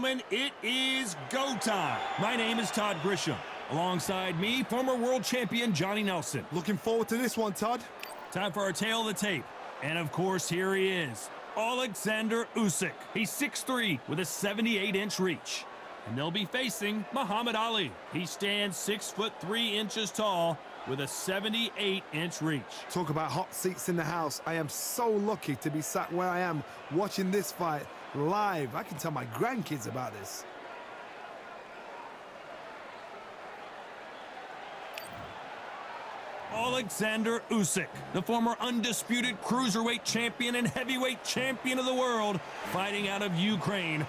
gentlemen, it is go time. My name is Todd Grisham. Alongside me, former world champion Johnny Nelson. Looking forward to this one, Todd. Time for our tale of the tape. And of course, here he is, Oleksandr Usyk. He's 6'3" with a 78-inch reach. And they'll be facing Muhammad Ali. He stands 6'3" tall with a 78-inch reach. Talk about hot seats in the house. I am so lucky to be sat where I am watching this fight live. I can tell my grandkids about this. Oleksandr Usyk, the former undisputed cruiserweight champion and heavyweight champion of the world, fighting out of Ukraine.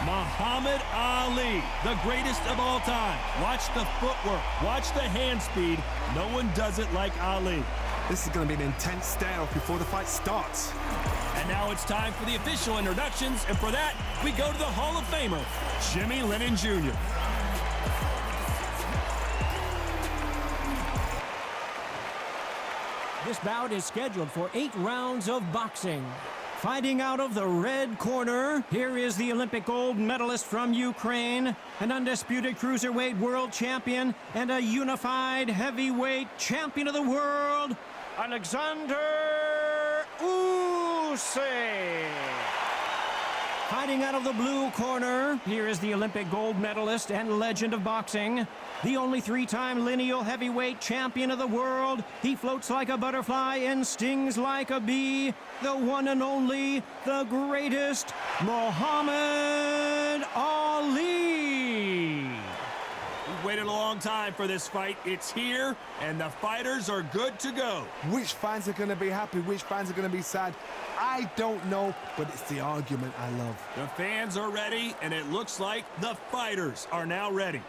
Muhammad Ali, the greatest of all time. Watch the footwork, watch the hand speed. No one does it like Ali. This is going to be an intense stare before the fight starts. And now it's time for the official introductions, and for that, we go to the Hall of Famer, Jimmy Lennon Jr. This bout is scheduled for 8 rounds of boxing. Fighting out of the red corner, here is the Olympic gold medalist from Ukraine, an undisputed cruiserweight world champion, and a unified heavyweight champion of the world, Oleksandr Usyk. Fighting out of the blue corner, here is the Olympic gold medalist and legend of boxing, the only 3-time lineal heavyweight champion of the world. He floats like a butterfly and stings like a bee. The one and only, the greatest, Muhammad Ali. We've waited a long time for this fight. It's here, and the fighters are good to go. Which fans are going to be happy? Which fans are going to be sad? I don't know, but it's the argument I love. The fans are ready, and it looks like the fighters are now ready.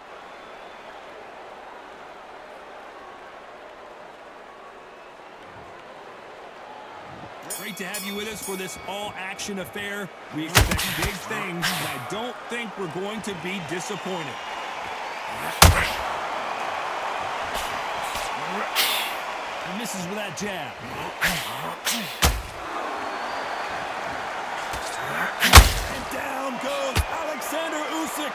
Great to have you with us for this all-action affair. We expect big things, and I don't think we're going to be disappointed. He misses with that jab. And down goes Oleksandr Usyk.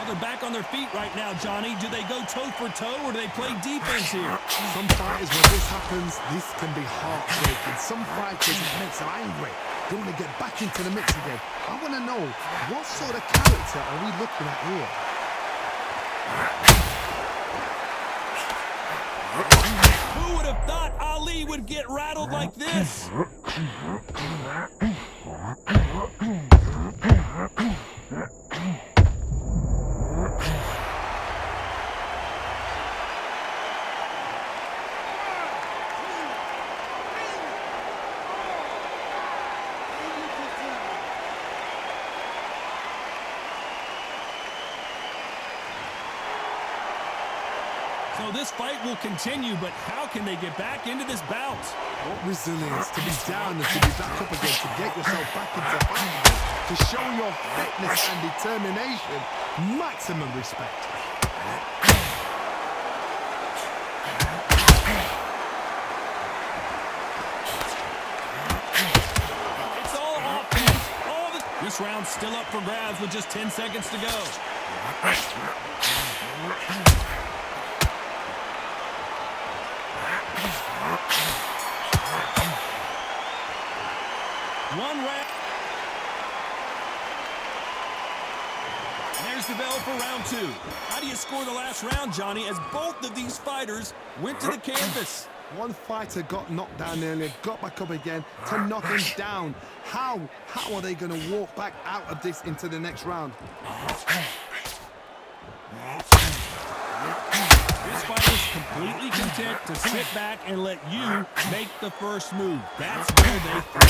They're back on their feet right now, Johnny. Do they go toe for toe or do they play defense here? Some fighters, when this happens, this can be heartbreaking. Some fighters, it makes them angry. They want to get back into the mix again. I want to know, what sort of character are we looking at here? Who would have thought Ali would get rattled like this? So this fight will continue, but how can they get back into this bout? What resilience to be down and to be back up again, to get yourself back into fighting again, to show your fitness and determination. Maximum respect. It's all offense. This round's still up for grabs with just 10 seconds to go. One round. And there's the bell for round 2. How do you score the last round, Johnny, as both of these fighters went to the canvas? One fighter got knocked down earlier, got back up again to knock him down. How are they going to walk back out of this into the next round? This fighter's completely content to sit back and let you make the first move. That's where they throw.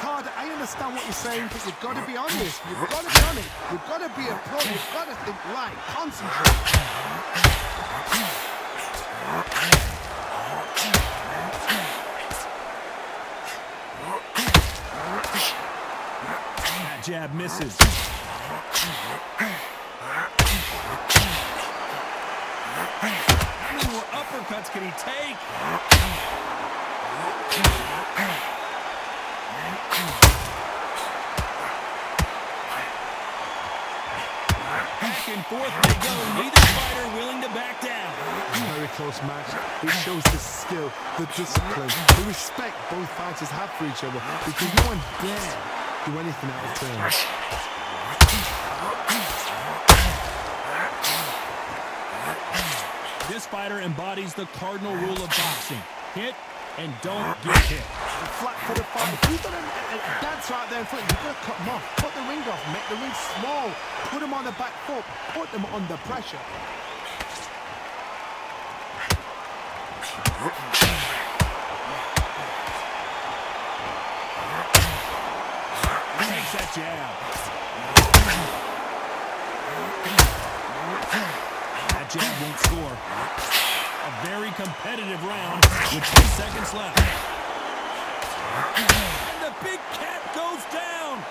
Todd, I understand what you're saying, but you've got to be honest. You've got to be honest. You've got to be a pro. You've got to think right. Concentrate. jab misses. How many more uppercuts can he take? Back and forth they go. Neither fighter willing to back down. Very close match. It shows the skill, the discipline, the respect both fighters have for each other, because no one dare do anything out of turn. This fighter embodies the cardinal rule of boxing. Hit and don't get hit. The flat for the fight. If you've got a dance right there in front, you've got to cut them off. Put the ring off, make the ring small. Put them on the back foot. Put them under pressure. Takes that jab. That jab won't score. A very competitive round with 10 seconds left. And the big cat goes down.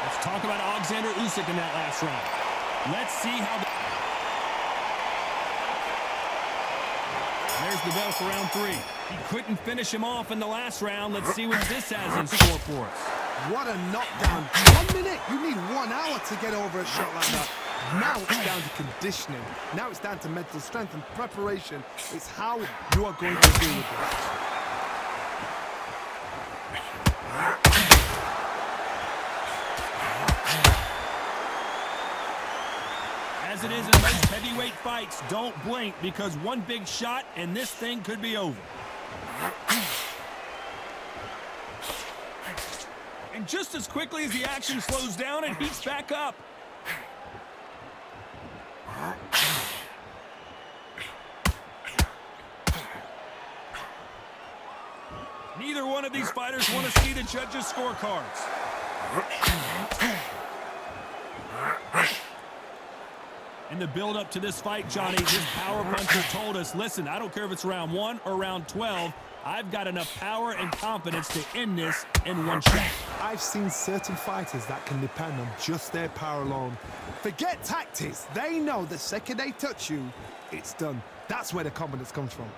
Let's talk about Oleksandr Usyk in that last round. Let's see how there's the bell for round 3. He couldn't finish him off in the last round. Let's see what this has in store for us. What a knockdown. 1 minute. You need 1 hour to get over a shot like that. Now it's down to conditioning. Now it's down to mental strength and preparation. It's how you are going to deal with this. As it is in most heavyweight fights, don't blink, because one big shot and this thing could be over. And just as quickly as the action slows down, it heats back up. Neither one of these fighters want to see the judges' scorecards. In the build-up to this fight, Johnny, this power puncher told us, listen, I don't care if it's round 1 or round 12, I've got enough power and confidence to end this in 1 shot. I've seen certain fighters that can depend on just their power alone. Forget tactics. They know the second they touch you, it's done. That's where the confidence comes from.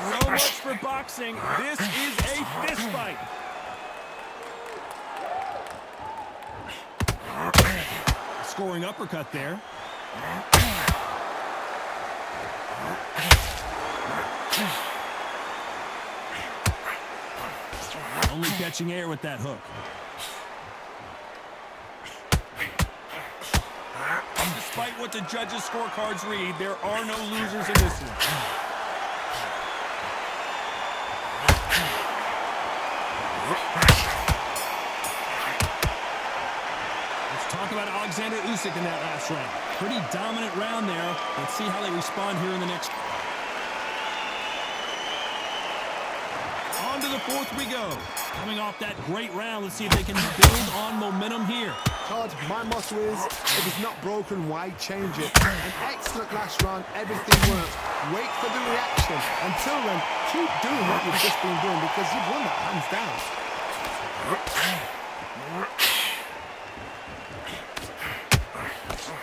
So much for boxing. This is a fist fight. Scoring uppercut there. Only catching air with that hook. Despite what the judges' scorecards read, there are no losers in this one. Talk about Oleksandr Usyk in that last round. Pretty dominant round there. Let's see how they respond here in the next. On to the 4th we go. Coming off that great round, let's see if they can build on momentum here. Todd, my motto is, if it's not broken, why change it? An excellent last round, everything works. Wait for the reaction. Until then, keep doing what you've just been doing, because you've won that hands down.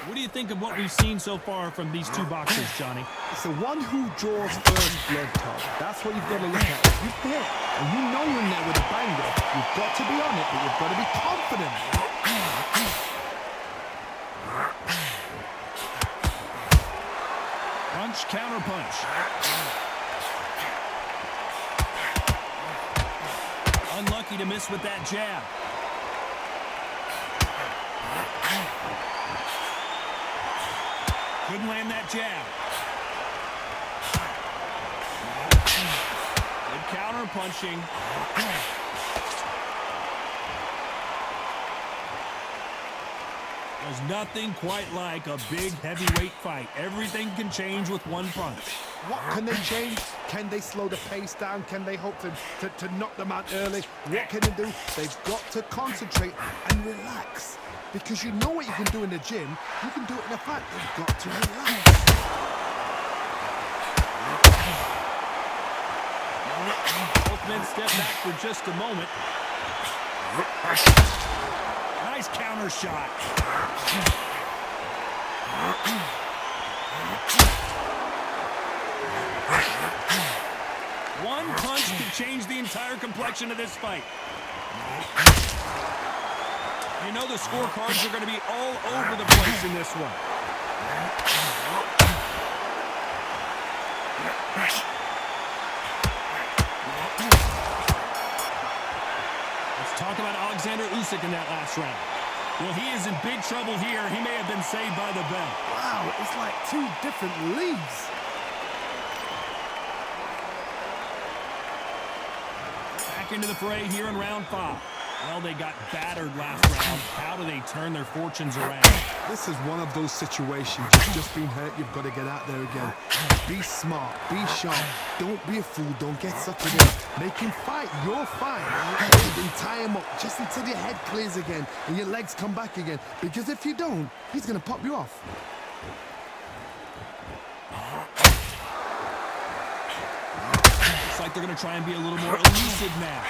What do you think of what we've seen so far from these two boxers, Johnny? It's the one who draws first blood, Todd. That's what you've got to look at. If you hit, and you know you're in there with a banger, you've got to be on it, but you've got to be confident. Punch, counter punch. Unlucky to miss with that jab. Couldn't land that jab. Good counter punching. There's nothing quite like a big heavyweight fight. Everything can change with one punch. What can they change? Can they slow the pace down? Can they hope to knock them out early? What can they do? They've got to concentrate and relax. Because you know what you can do in the gym, you can do it in a fight. They've got to relax. Both men step back for just a moment. Nice counter shot. One punch could change the entire complexion of this fight. You know the scorecards are going to be all over the place in this one. Let's talk about Oleksandr Usyk in that last round. Well, he is in big trouble here. He may have been saved by the bell. Wow, it's like two different leagues. Back into the fray here in round 5. Well, they got battered last round. How do they turn their fortunes around? This is one of those situations. You've just been hurt. You've got to get out there again. Be smart. Be sharp. Don't be a fool. Don't get sucked in. Make him fight. You're fine. Then tie him up just until your head clears again and your legs come back again. Because if you don't, he's going to pop you off. Looks like they're going to try and be a little more elusive now.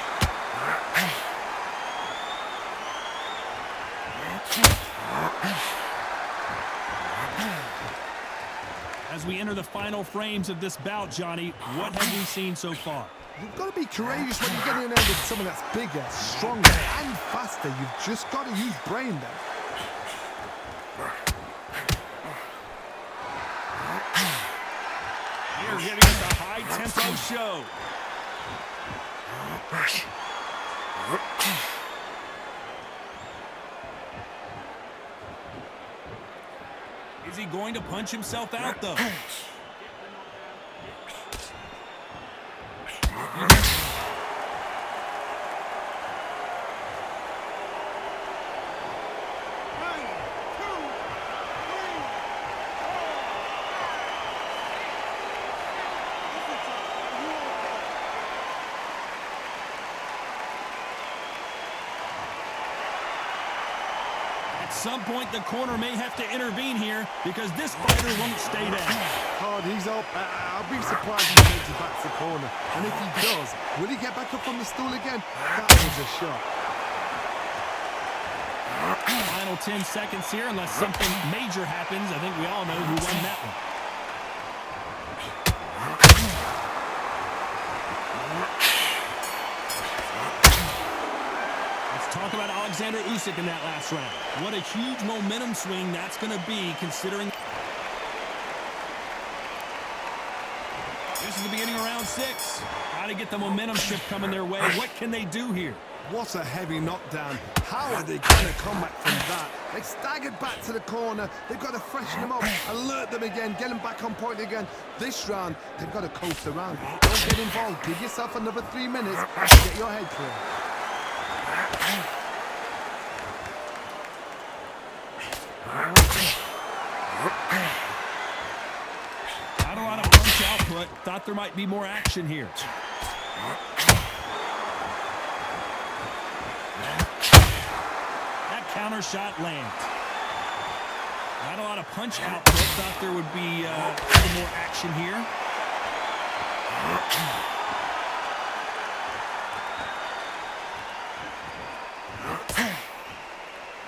As we enter the final frames of this bout, Johnny, what have we seen so far? You've got to be courageous when you get in there with someone that's bigger, stronger, and faster. You've just got to use brain there. Here, giving us a high-tempo show. Is he going to punch himself out, though? At some point, the corner may have to intervene here because this fighter won't stay down. Hard, he's up. I'll be surprised if he takes it back to the corner. And if he does, will he get back up on the stool again? That was a shot. Final 10 seconds here, unless something major happens. I think we all know who won that one. Talk about Oleksandr Usyk in that last round. What a huge momentum swing that's going to be, considering this is the beginning of round 6. How to get the momentum shift coming their way. What can they do here? What a heavy knockdown. How are they going to come back from that? They staggered back to the corner. They've got to freshen them up, alert them again, get them back on point again. This round, they've got to coast around. Don't get involved. Give yourself another 3 minutes to get your head clear. Not a lot of punch output. Thought there might be more action here. That counter shot lands. Not a lot of punch output. Thought there would be a little more action here.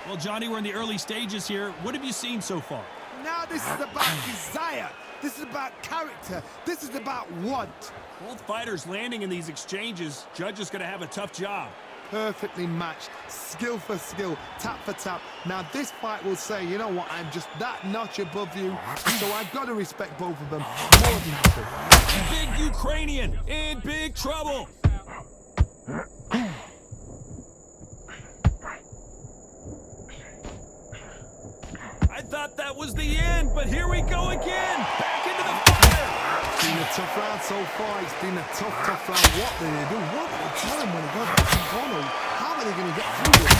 Well, Johnny, we're in the early stages here. What have you seen so far? Now this is about desire. This is about character. This is about want. Both fighters landing in these exchanges. Judge is going to have a tough job. Perfectly matched. Skill for skill. Tap for tap. Now this fight will say, you know what, I'm just that notch above you. So I've got to respect both of them more than you. Big Ukrainian in big trouble. I thought that was the end, but here we go again. Back into the fire. It's been a tough round so far. It's been a tough round. What did they do? What did they tell him when he got back to the corner? How are they going to get through this?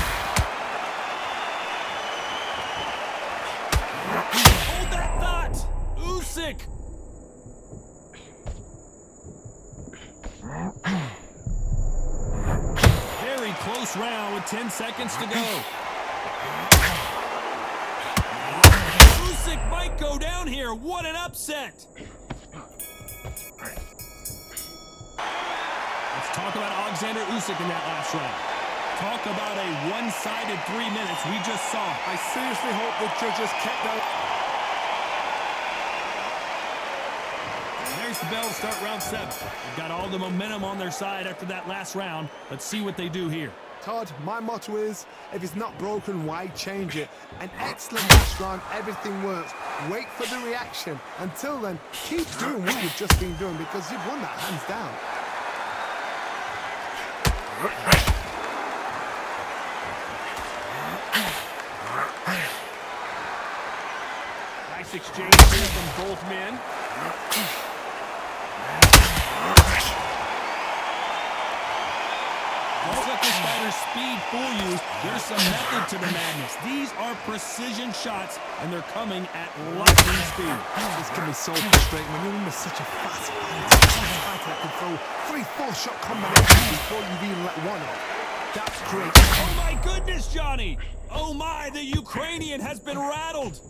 last round with 10 seconds to go. Usyk might go down here. What an upset. Let's talk about Oleksandr Usyk in that last round. Talk about a one-sided 3 minutes we just saw. I seriously hope the judges kept that. There's the bell to start round 7. They've got all the momentum on their side after that last round. Let's see what they do here. Todd, my motto is, if it's not broken, why change it? An excellent last round, everything works. Wait for the reaction. Until then, keep doing what you've just been doing because you've won that hands down. Nice exchange here from both men. Don't let this fighter's speed fool you. There's some method to the madness. These are precision shots, and they're coming at lightning speed. This can be so frustrating when you're under such a fast fighter. A fighter that can throw 3-4 shot combinations before you've even let one off. That's great. Oh my goodness, Johnny! Oh my, the Ukrainian has been rattled.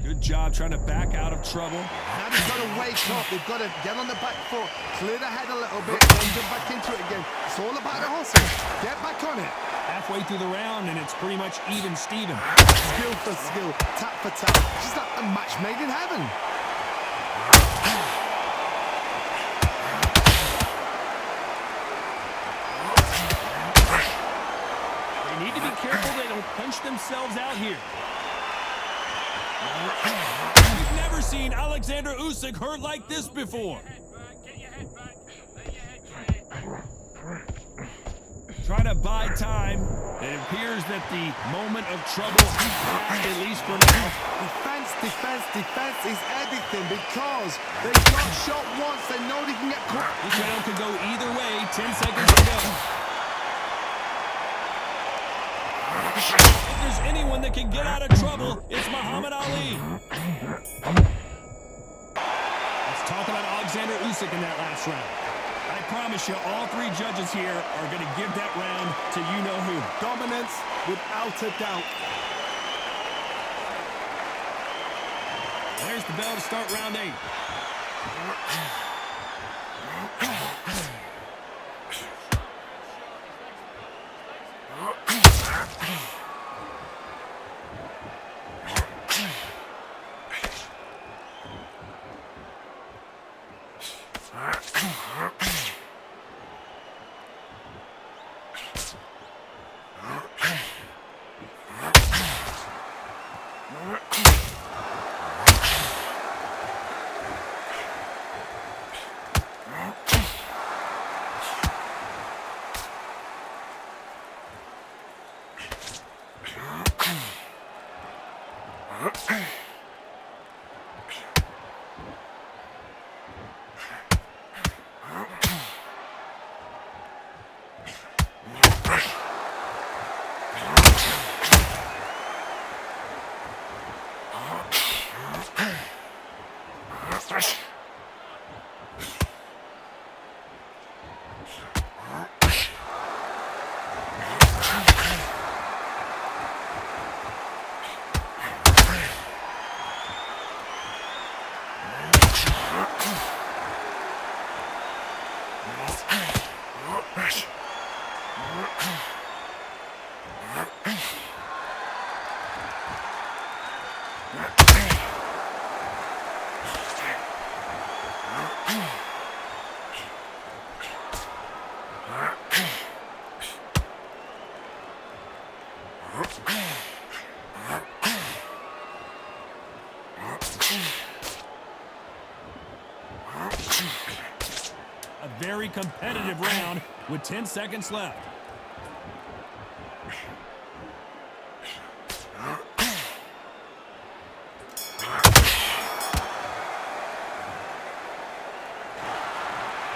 Good job trying to back out of trouble. Now they've got to wake up. They've got to get on the back foot, clear the head a little bit, then jump back into it again. It's all about the hustle. Get back on it. Halfway through the round, and it's pretty much even Steven. Skill for skill, tap for tap. It's just like a match made in heaven. They need to be careful they don't punch themselves out here. We've never seen Oleksandr Usyk hurt like this before. Trying to buy time. It appears that the moment of trouble has passed, at least for now. Defense, defense, defense is everything because they got shot once. They know they can get caught. This round could go either way. 10 seconds to go. If there's anyone that can get out of trouble, it's Muhammad Ali. Let's talk about Oleksandr Usyk in that last round. I promise you, all 3 judges here are going to give that round to you-know-who. Dominance without a doubt. There's the bell to start round 8. A very competitive round with 10 seconds left.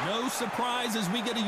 No surprise as we get a